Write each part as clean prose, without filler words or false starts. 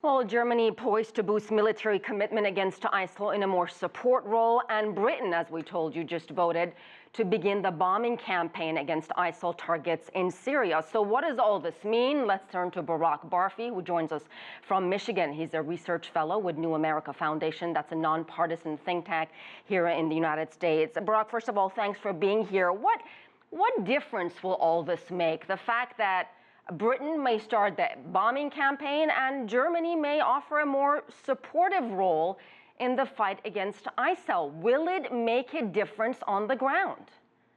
Well, Germany poised to boost military commitment against ISIL in a more support role, and Britain, as we told you, just voted to begin the bombing campaign against ISIL targets in Syria. So what does all this mean? Let's turn to Barak Barfi, who joins us from Michigan. He's a research fellow with New America Foundation. That's a nonpartisan think tank here in the United States. Barak, first of all, thanks for being here. What difference will all this make? The fact that Britain may start the bombing campaign and Germany may offer a more supportive role in the fight against ISIL. Will it make a difference on the ground?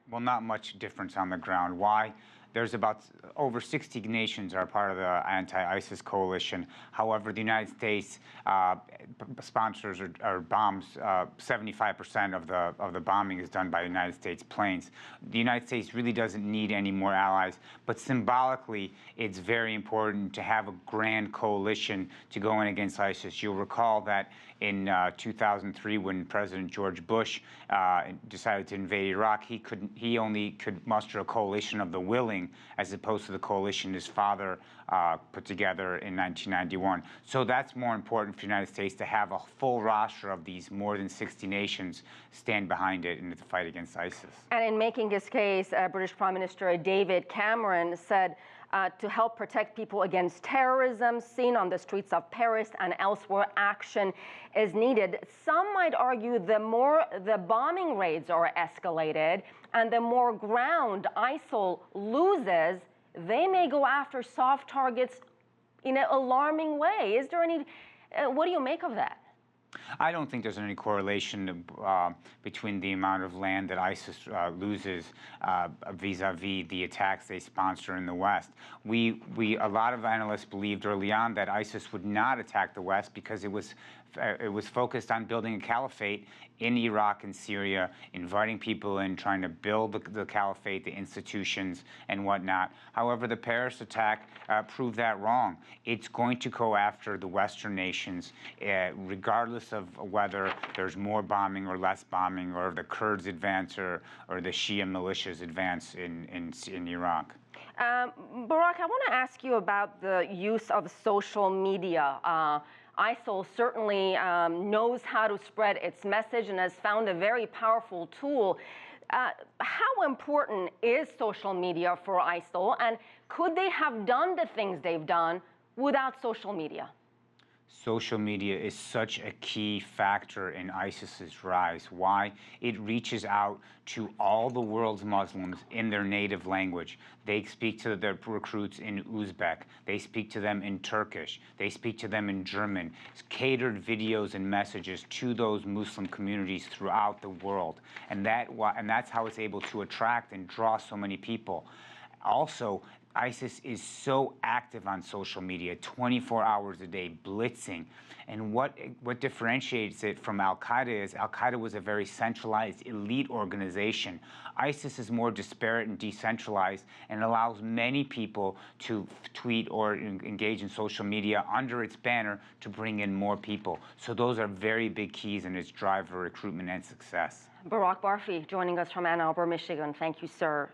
Well, not much difference on the ground. Why? There's about over 60 nations are part of the anti-ISIS coalition. However, the United States sponsors or bombs 75% of the bombing is done by the United States planes. The United States really doesn't need any more allies, but symbolically, it's very important to have a grand coalition to go in against ISIS. You'll recall that in 2003, when President George Bush decided to invade Iraq, he only could muster a coalition of the willing, as opposed to the coalition his father put together in 1991. So that's more important for the United States to have a full roster of these more than 60 nations stand behind it in the fight against ISIS. And in making his case, British Prime Minister David Cameron said to help protect people against terrorism seen on the streets of Paris and elsewhere, action is needed. Some might argue the more the bombing raids are escalated and the more ground ISIL loses, they may go after soft targets in an alarming way. Is there any, what do you make of that? I don't think there's any correlation between the amount of land that ISIS loses vis-a-vis the attacks they sponsor in the West. A lot of analysts believed early on that ISIS would not attack the West because it was focused on building a caliphate in Iraq and Syria, inviting people in, trying to build the caliphate, the institutions, and whatnot. However, the Paris attack proved that wrong. It's going to go after the Western nations, regardless of whether there's more bombing or less bombing, or the Kurds advance or the Shia militias advance in Iraq. Barak, I want to ask you about the use of social media. ISIL certainly knows how to spread its message and has found a very powerful tool. How important is social media for ISIL, and could they have done the things they've done without social media? Social media is such a key factor in ISIS's rise. Why? It reaches out to all the world's Muslims in their native language. They speak to their recruits in Uzbek. They speak to them in Turkish. They speak to them in German. It's catered videos and messages to those Muslim communities throughout the world. And that's how it's able to attract and draw so many people. Also, ISIS is so active on social media, 24 hours a day, blitzing. And what differentiates it from Al-Qaeda is Al-Qaeda was a very centralized elite organization. ISIS is more disparate and decentralized and allows many people to tweet or engage in social media under its banner to bring in more people. So those are very big keys in its drive for recruitment and success. Barak Barfi joining us from Ann Arbor, Michigan. Thank you, sir.